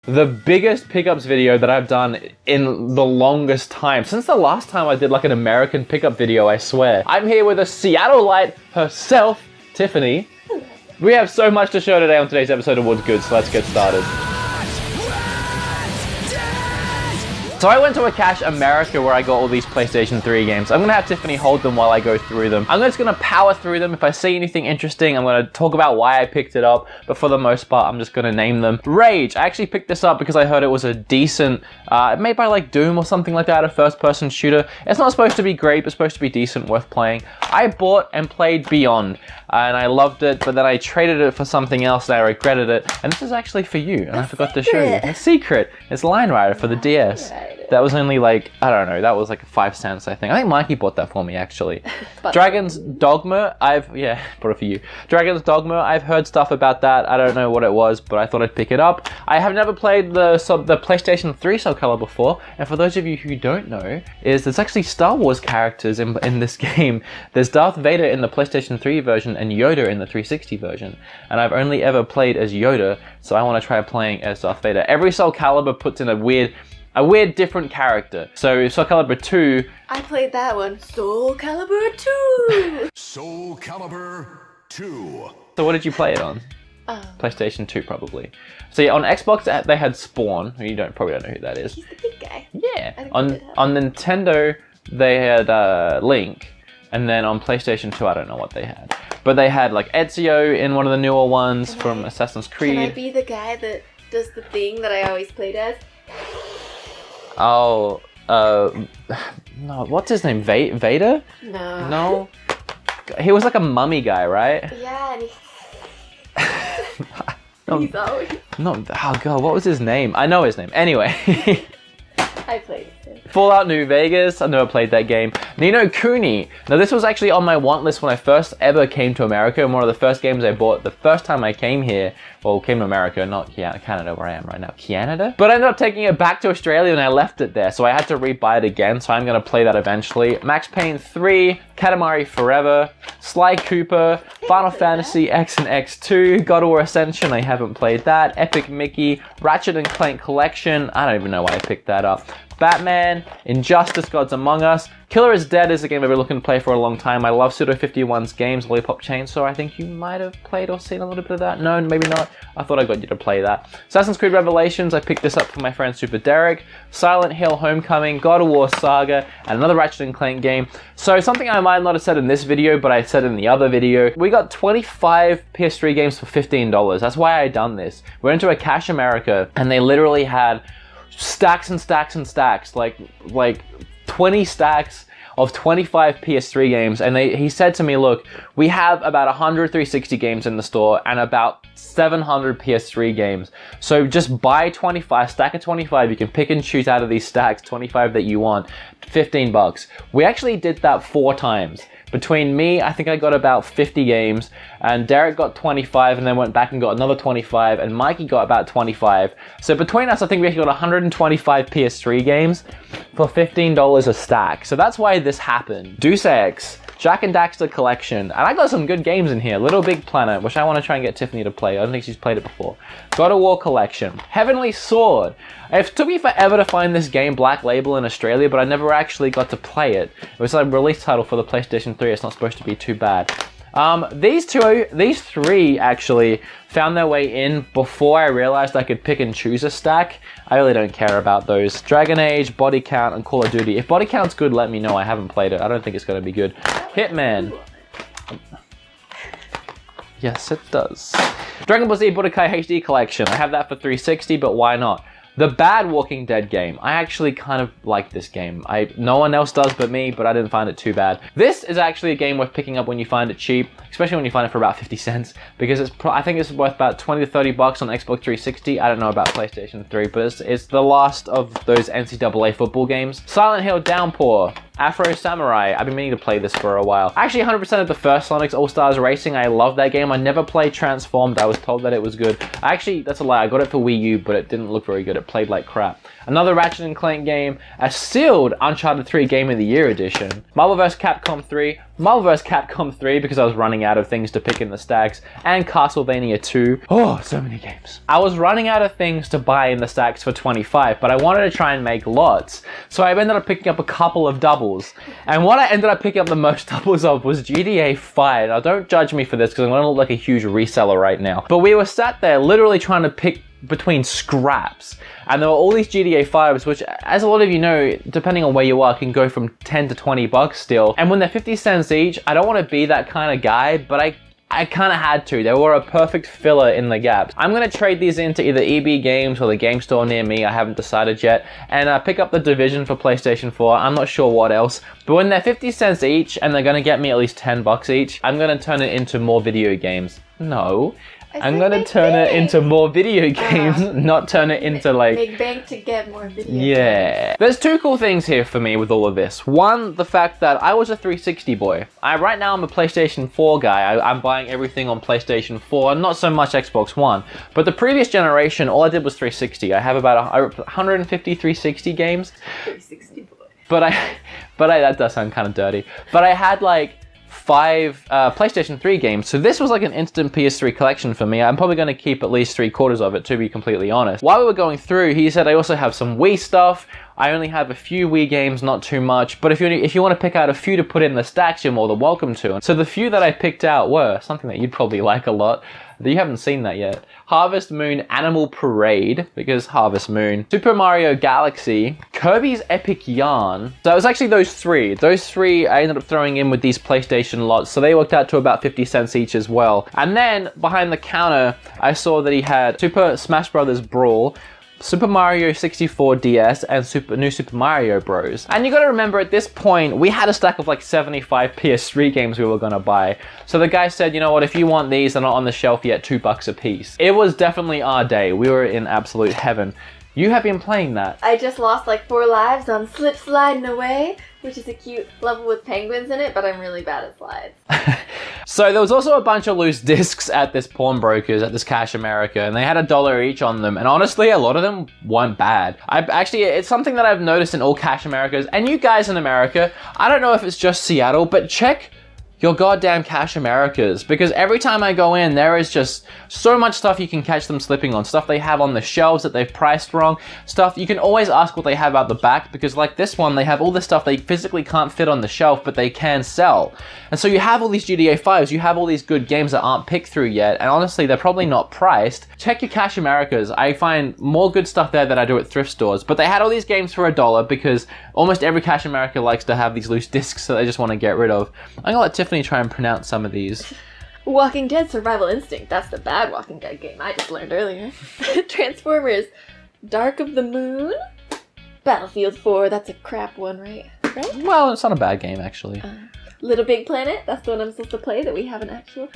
The biggest pickups video that I've done in the longest time. Since the last time I did like an American pickup video, I swear. I'm here with a Seattleite herself, Tiffany. We have so much to show today on today's episode of What's Good, so let's get started. So I went to a Cache America where I got all these PlayStation 3 games. I'm gonna have Tiffany hold them while I go through them. I'm just gonna power through them. If I see anything interesting, I'm gonna talk about why I picked it up, but for the most part, I'm just gonna name them. Rage, I actually picked this up because I heard it was a decent, made by like Doom or something like that, a first-person shooter. It's not supposed to be great, but it's supposed to be decent, worth playing. I bought and played Beyond, and I loved it, but then I traded it for something else and I regretted it. And this is actually for you, and I forgot to show you. A secret. It's Line Rider for the DS. That was only like, I don't know, that was like 5 cents, I think. I think Mikey bought that for me, actually. Dragon's Dogma, bought it for you. Dragon's Dogma, I've heard stuff about that. I don't know what it was, but I thought I'd pick it up. I have never played the PlayStation 3 Soul Calibur before, and for those of you who don't know, there's actually Star Wars characters in this game. There's Darth Vader in the PlayStation 3 version and Yoda in the 360 version, and I've only ever played as Yoda, so I want to try playing as Darth Vader. Every Soul Calibur puts in a weird different character. So Soul Calibur 2... I played that one. Soul Calibur 2! Soul Calibur 2. So what did you play it on? PlayStation 2 probably. So yeah, on Xbox they had Spawn, who you probably don't know who that is. He's the big guy. Yeah. On Nintendo they had Link, and then on PlayStation 2 I don't know what they had. But they had like Ezio in one of the newer ones from Assassin's Creed. Can I be the guy that does the thing that I always played as? Oh, no, what's his name? Vita? No. No? He was like a mummy guy, right? Yeah, and No, he's always... no, oh god, what was his name? I know his name. Anyway. I played it. Fallout New Vegas, I never played that game. Ni no Kuni. Now this was actually on my want list when I first ever came to America, and one of the first games I bought the first time I came here. Well, came to America, not Canada where I am right now. Canada? But I ended up taking it back to Australia and I left it there, so I had to re-buy it again, so I'm gonna play that eventually. Max Payne 3, Katamari Forever, Sly Cooper, Final Fantasy X and X2, God of War Ascension, I haven't played that, Epic Mickey, Ratchet and Clank Collection, I don't even know why I picked that up. Batman, Injustice, Gods Among Us, Killer is Dead is a game I've been looking to play for a long time. I love Pseudo51's games, Lollipop Chainsaw. I think you might have played or seen a little bit of that. No, maybe not. I thought I got you to play that. Assassin's Creed Revelations, I picked this up for my friend Super Derek. Silent Hill Homecoming, God of War Saga, and another Ratchet and Clank game. So something I might not have said in this video, but I said in the other video, we got 25 PS3 games for $15. That's why I done this. We're into a Cache America, and they literally had stacks and stacks and stacks, like 20 stacks of 25 PS3 games, and he said to me, look, we have about 100 360 games in the store and about 700 PS3 games, so just buy 25, stack of 25, you can pick and choose out of these stacks 25 that you want, $15. We actually did that 4 times. Between me, I think I got about 50 games, and Derek got 25 and then went back and got another 25, and Mikey got about 25. So between us, I think we actually got 125 PS3 games for $15 a stack. So that's why this happened. Deus Ex, Jak and Daxter Collection, and I got some good games in here. Little Big Planet, which I want to try and get Tiffany to play. I don't think she's played it before. God of War Collection, Heavenly Sword. It took me forever to find this game Black Label in Australia, but I never actually got to play it. It was a release title for the PlayStation 3. It's not supposed to be too bad. These 3 actually found their way in before I realized I could pick and choose a stack. I really don't care about those. Dragon Age, Body Count, and Call of Duty. If Body Count's good, let me know. I haven't played it. I don't think it's going to be good. Hitman. Yes, it does. Dragon Ball Z Budokai HD Collection. I have that for $360, but why not? The Bad Walking Dead game. I actually kind of like this game. No one else does but me, but I didn't find it too bad. This is actually a game worth picking up when you find it cheap, especially when you find it for about 50 cents, because I think it's worth about 20 to 30 bucks on Xbox 360. I don't know about PlayStation 3, but it's the last of those NCAA football games. Silent Hill Downpour, Afro Samurai. I've been meaning to play this for a while. Actually, 100% of the first Sonic's All-Stars Racing. I love that game. I never played Transformed. I was told that it was good. Actually, that's a lie. I got it for Wii U, but it didn't look very good. It played like crap. Another Ratchet and Clank game, a sealed Uncharted 3 Game of the Year edition, Marvel vs. Capcom 3, Marvel vs. Capcom 3 because I was running out of things to pick in the stacks, and Castlevania 2. Oh, so many games. I was running out of things to buy in the stacks for 25, but I wanted to try and make lots. So I ended up picking up a couple of doubles. And what I ended up picking up the most doubles of was GTA 5. Now don't judge me for this because I'm going to look like a huge reseller right now. But we were sat there literally trying to pick between scraps, and there were all these GTA 5s, which, as a lot of you know, depending on where you are, can go from 10 to 20 bucks still. And when they're 50 cents each, I don't want to be that kind of guy, but I kind of had to. They were a perfect filler in the gaps. I'm going to trade these into either EB Games or the game store near me, I haven't decided yet, and pick up the Division for PlayStation 4. I'm not sure what else, but when they're 50 cents each and they're going to get me at least 10 bucks each, I'm going to turn it into more video games. No. I'm gonna turn it into more video games, not turn it into like... Make bank to get more video games. There's two cool things here for me with all of this. One, the fact that I was a 360 boy. Right now I'm a PlayStation 4 guy. I'm buying everything on PlayStation 4, not so much Xbox One. But the previous generation, all I did was 360. I have about 150 360 games. 360 boy. But that does sound kind of dirty. But I had like 5 PlayStation 3 games, so this was like an instant PS3 collection for me. I'm probably going to keep at least 3/4 of it, to be completely honest. While we were going through, he said I also have some Wii stuff. I only have a few Wii games, not too much, but if you want to pick out a few to put in the stacks, you're more than welcome to. So the few that I picked out were something that you'd probably like a lot. You haven't seen that yet. Harvest Moon Animal Parade, because Harvest Moon. Super Mario Galaxy. Kirby's Epic Yarn. So it was actually those three. Those three I ended up throwing in with these PlayStation lots, so they worked out to about 50 cents each as well. And then, behind the counter, I saw that he had Super Smash Bros. Brawl, Super Mario 64 DS, and New Super Mario Bros. And you gotta remember, at this point, we had a stack of like 75 PS3 games we were gonna buy. So the guy said, you know what, if you want these, they're not on the shelf yet, $2 a piece. It was definitely our day. We were in absolute heaven. You have been playing that. I just lost like 4 lives on Slip Sliding Away, which is a cute level with penguins in it, but I'm really bad at slides. So there was also a bunch of loose discs at this pawnbrokers, at this Cash America, and they had $1 each on them. And honestly, a lot of them weren't bad. It's something that I've noticed in all Cash Americas, and you guys in America, I don't know if it's just Seattle, but check your goddamn Cash Americas, because every time I go in, there is just so much stuff you can catch them slipping on. Stuff they have on the shelves that they've priced wrong. Stuff you can always ask what they have out the back, because like this one, they have all this stuff they physically can't fit on the shelf, but they can sell. And so you have all these GTA 5s, you have all these good games that aren't picked through yet, and honestly, they're probably not priced. Check your Cash Americas. I find more good stuff there than I do at thrift stores, but they had all these games for $1 because almost every Cash America likes to have these loose discs that they just want to get rid of. I'm gonna let Tiffany try and pronounce some of these. Walking Dead Survival Instinct. That's the bad Walking Dead game I just learned earlier. Transformers Dark of the Moon. Battlefield 4. That's a crap one, right? Well, it's not a bad game, actually. Little Big Planet. That's the one I'm supposed to play that we have an actual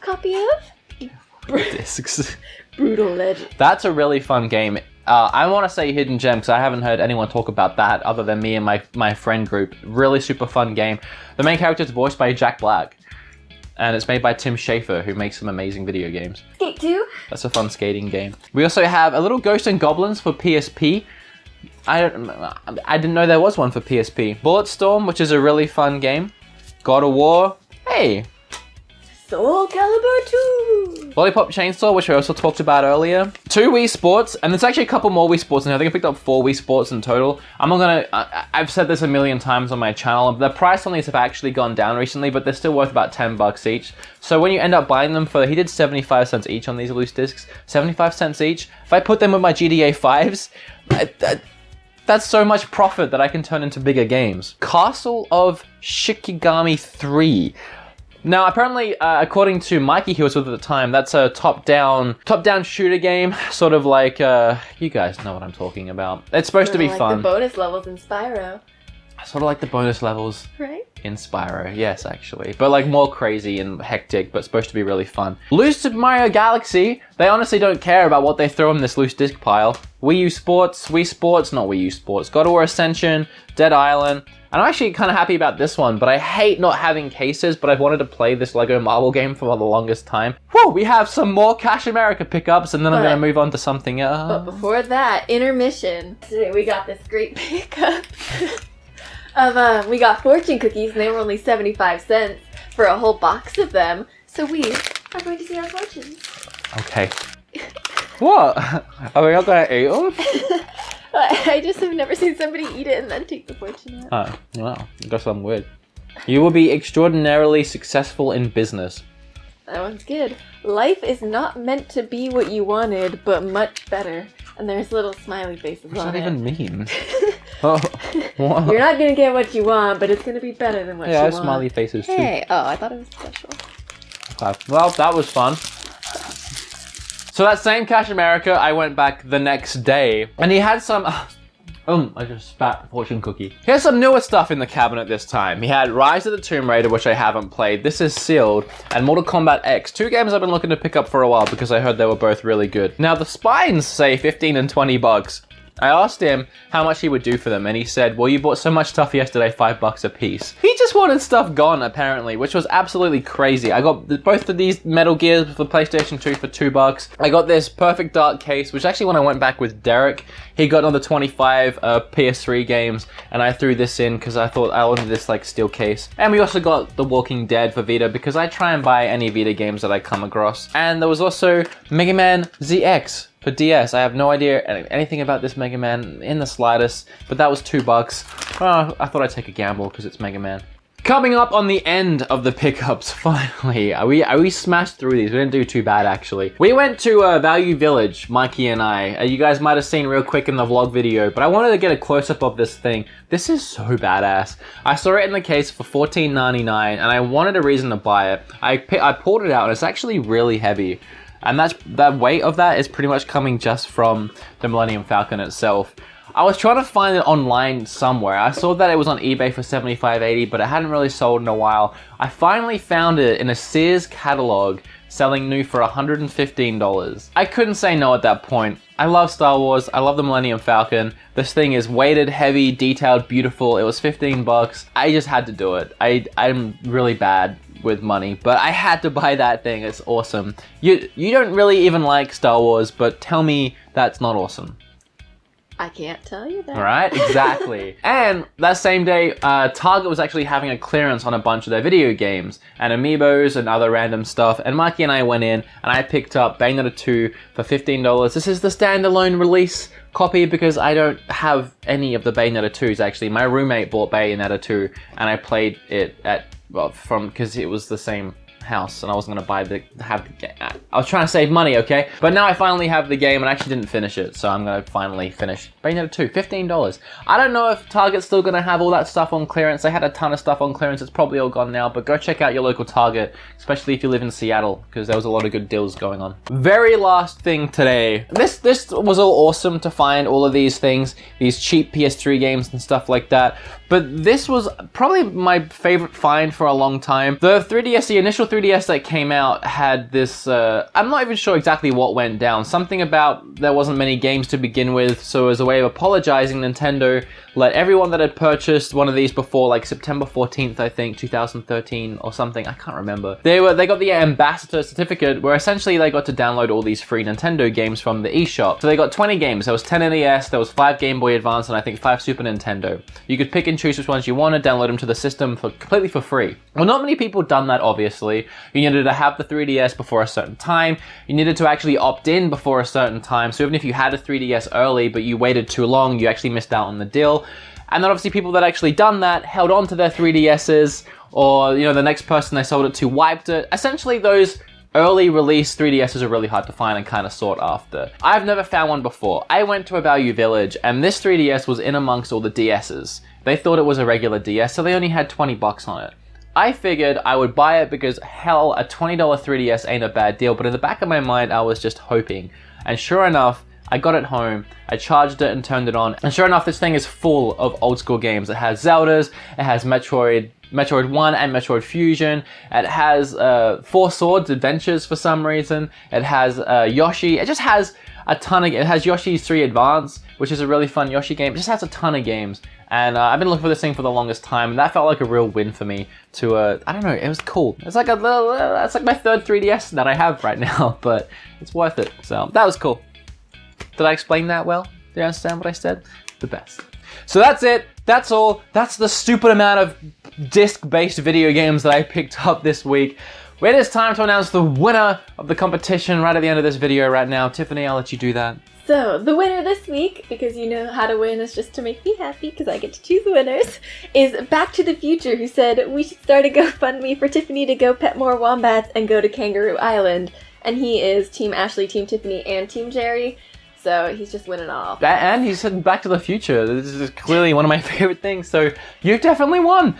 copy of. Discs. Brutal Legend. That's a really fun game. I want to say Hidden Gem because I haven't heard anyone talk about that other than me and my friend group. Really super fun game. The main character is voiced by Jack Black. And it's made by Tim Schafer, who makes some amazing video games. Skate 2. That's a fun skating game. We also have a little Ghosts and Goblins for PSP. I didn't know there was one for PSP. Bulletstorm, which is a really fun game. God of War. Hey. Soul Calibur 2. Lollipop Chainsaw, which I also talked about earlier. 2 Wii Sports, and there's actually a couple more Wii Sports in here. I think I picked up 4 Wii Sports in total. I've said this a million times on my channel. The price on these have actually gone down recently, but they're still worth about $10 each. So when you end up buying them he did 75 cents each on these loose discs. 75 cents each. If I put them with my GTA 5s, that's so much profit that I can turn into bigger games. Castle of Shikigami 3. Now, apparently, according to Mikey he was with at the time, that's a top-down shooter game, sort of like, you guys know what I'm talking about. It's supposed to be fun. Like the bonus levels in Spyro. Sort of like the bonus levels right? In Spyro, yes, actually. But like more crazy and hectic, but supposed to be really fun. Loose Super Mario Galaxy, they honestly don't care about what they throw in this loose disc pile. Wii U Sports, Wii Sports, not Wii U Sports, God of War Ascension, Dead Island. And I'm actually kind of happy about this one, but I hate not having cases, but I've wanted to play this Lego Marvel game for the longest time. Whew, we have some more Cash America pickups, and then I'm going to move on to something else. But before that, intermission. Today we got this great pickup. We got fortune cookies and they were only 75 cents for a whole box of them. So we are going to see our fortunes. Okay. What? Are we not going to eat them? I just have never seen somebody eat it and then take the fortune out. Oh, wow. I guess I'm weird. You will be extraordinarily successful in business. That one's good. Life is not meant to be what you wanted, but much better. And there's little smiley faces What does on that it. even mean? Oh, what? You're not gonna get what you want, but it's gonna be better than what you Yeah, I have want. smiley faces too. Hey, oh, I thought it was special. Okay. Well, that was fun. So that same Cash America, I went back the next day, and he had some... I just spat fortune cookie. He has some newer stuff in the cabinet this time. He had Rise of the Tomb Raider, which I haven't played. This is sealed, and Mortal Kombat X. 2 games I've been looking to pick up for a while because I heard they were both really good. Now, the spines say 15 and 20 bucks. I asked him how much he would do for them, and he said, well, you bought so much stuff yesterday, $5 a piece. He just wanted stuff gone, apparently, which was absolutely crazy. I got both of these Metal Gears for PlayStation 2 for $2. I got this Perfect Dark case, which actually when I went back with Derek, he got another 25 PS3 games, and I threw this in because I thought I wanted this like steel case. And we also got The Walking Dead for Vita because I try and buy any Vita games that I come across. And there was also Mega Man ZX for DS. I have no idea anything about this Mega Man in the slightest, but that was $2. I thought I'd take a gamble because it's Mega Man. Coming up on the end of the pickups, finally. We smashed through these. We didn't do too bad, actually. We went to Value Village, Mikey and I. You guys might have seen real quick in the vlog video, but I wanted to get a close-up of this thing. This is so badass. I saw it in the case for $14.99, and I wanted a reason to buy it. I pulled it out, and it's actually really heavy. And that weight of that is pretty much coming just from the Millennium Falcon itself. I was trying to find it online somewhere. I saw that it was on eBay for $75.80, but it hadn't really sold in a while. I finally found it in a Sears catalog selling new for $115. I couldn't say no at that point. I love Star Wars. I love the Millennium Falcon. This thing is weighted, heavy, detailed, beautiful. It was $15. I just had to do it. I'm really bad with money, but I had to buy that thing. It's awesome. You don't really even like Star Wars, but tell me that's not awesome. I can't tell you that. All right, exactly. And that same day, Target was actually having a clearance on a bunch of their video games and amiibos and other random stuff. And Mikey and I went in and I picked up Bayonetta 2 for $15. This is the standalone release copy because I don't have any of the Bayonetta 2s actually. My roommate bought Bayonetta 2 and I played it because it was the same house and I wasn't gonna have the game. I was trying to save money, okay? But now I finally have the game and I actually didn't finish it, so I'm gonna finally finish Bayonetta 2, $15. I don't know if Target's still gonna have all that stuff on clearance. They had a ton of stuff on clearance. It's probably all gone now, but go check out your local Target, especially if you live in Seattle, because there was a lot of good deals going on. Very last thing today. This was all awesome to find all of these things, these cheap PS3 games and stuff like that. But this was probably my favorite find for a long time. The 3DS, the initial 3DS that came out had this, I'm not even sure exactly what went down. Something about there wasn't many games to begin with, so as a way of apologizing, Nintendo let everyone that had purchased one of these before, like September 14th, I think, 2013 or something, I can't remember. They got the ambassador certificate where essentially they got to download all these free Nintendo games from the eShop. So they got 20 games. There was 10 NES, there was 5 Game Boy Advance, and I think 5 Super Nintendo. You could pick and choose which ones you wanted, download them to the system completely for free. Well, not many people done that, obviously. You needed to have the 3DS before a certain time. You needed to actually opt in before a certain time. So even if you had a 3DS early, but you waited too long, you actually missed out on the deal. And then obviously people that actually done that held on to their 3DSs, or the next person they sold it to wiped it. Essentially those early release 3DSs are really hard to find and kind of sought after. I've never found one before. I went to a Value Village and this 3DS was in amongst all the DSs. They thought it was a regular DS, so they only had 20 bucks on it. I figured I would buy it because hell, a $20 3DS ain't a bad deal, but in the back of my mind I was just hoping. And sure enough, I got it home, I charged it and turned it on, and sure enough this thing is full of old school games. It has Zeldas, it has Metroid 1 and Metroid Fusion, it has Four Swords Adventures for some reason, it has Yoshi, it just has a ton of, it has Yoshi's 3 Advance, which is a really fun Yoshi game. It just has a ton of games. And I've been looking for this thing for the longest time, and that felt like a real win for me to, I don't know, it was cool. It's like it's like my third 3DS that I have right now, but it's worth it. So that was cool. Did I explain that well? Did you understand what I said? The best. So that's it. That's all. That's the stupid amount of disc-based video games that I picked up this week. It is time to announce the winner of the competition right at the end of this video right now. Tiffany, I'll let you do that. So, the winner this week, because you know how to win is just to make me happy, because I get to choose the winners, is Back to the Future, who said, we should start a GoFundMe for Tiffany to go pet more wombats and go to Kangaroo Island. And he is Team Ashley, Team Tiffany, and Team Jerry. So he's just winning all. And he said Back to the Future. This is clearly one of my favorite things. So you've definitely won.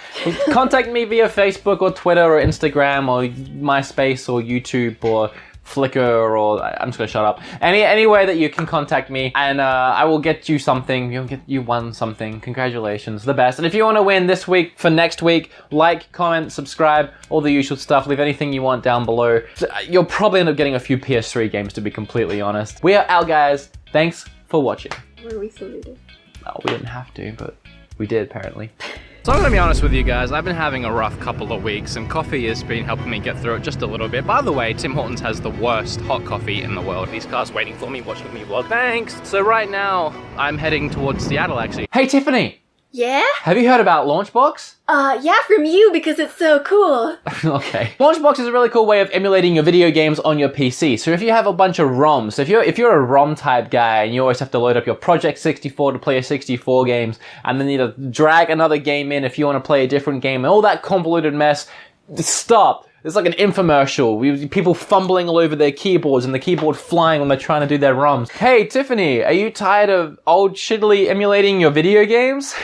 Contact me via Facebook or Twitter or Instagram or MySpace or YouTube or Flickr or I'm just gonna shut up. Any way that you can contact me, and I will get you something. You won something. Congratulations, the best. And if you want to win this week for next week, like, comment, subscribe, all the usual stuff. Leave anything you want down below. You'll probably end up getting a few PS3 games, to be completely honest. We are out, guys. Thanks for watching. Were we saluted? No, we didn't have to, but we did apparently. So I'm going to be honest with you guys, I've been having a rough couple of weeks and coffee has been helping me get through it just a little bit. By the way, Tim Hortons has the worst hot coffee in the world. These cars waiting for me, watching me vlog. Thanks! So right now, I'm heading towards Seattle actually. Hey Tiffany, Yeah? have you heard about Launchbox? Yeah, from you, because it's so cool. Okay. Launchbox is a really cool way of emulating your video games on your PC. So if you have a bunch of ROMs, if you're a ROM type guy and you always have to load up your Project 64 to play your 64 games, and then you need to drag another game in if you want to play a different game, and all that convoluted mess, stop. It's like an infomercial. People fumbling all over their keyboards and the keyboard flying when they're trying to do their ROMs. Hey Tiffany, are you tired of old shittily emulating your video games?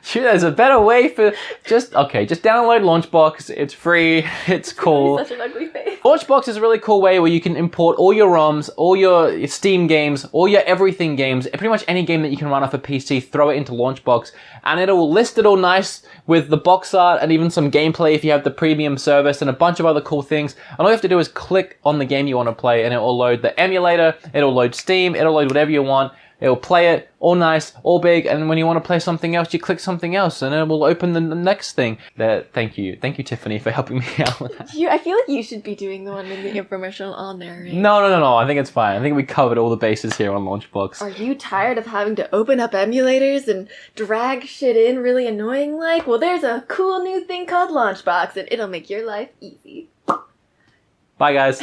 Shoot, there's a better way for just download Launchbox. It's free. It's cool. Such an ugly face. Launchbox is a really cool way where you can import all your ROMs, all your Steam games, all your everything games, pretty much any game that you can run off a PC, throw it into Launchbox, and it'll list it all nice with the box art and even some gameplay if you have the premium service and a bunch of other cool things. And all you have to do is click on the game you want to play and it will load the emulator, it'll load Steam, it'll load whatever you want. It'll play it all nice, all big, and when you want to play something else, you click something else, and it will open the next thing. Thank you, Tiffany, for helping me out with that. I feel like you should be doing the one in the infomercial on there, right? No. I think it's fine. I think we covered all the bases here on Launchbox. Are you tired of having to open up emulators and drag shit in really annoying like? Well, there's a cool new thing called Launchbox, and it'll make your life easy. Bye, guys.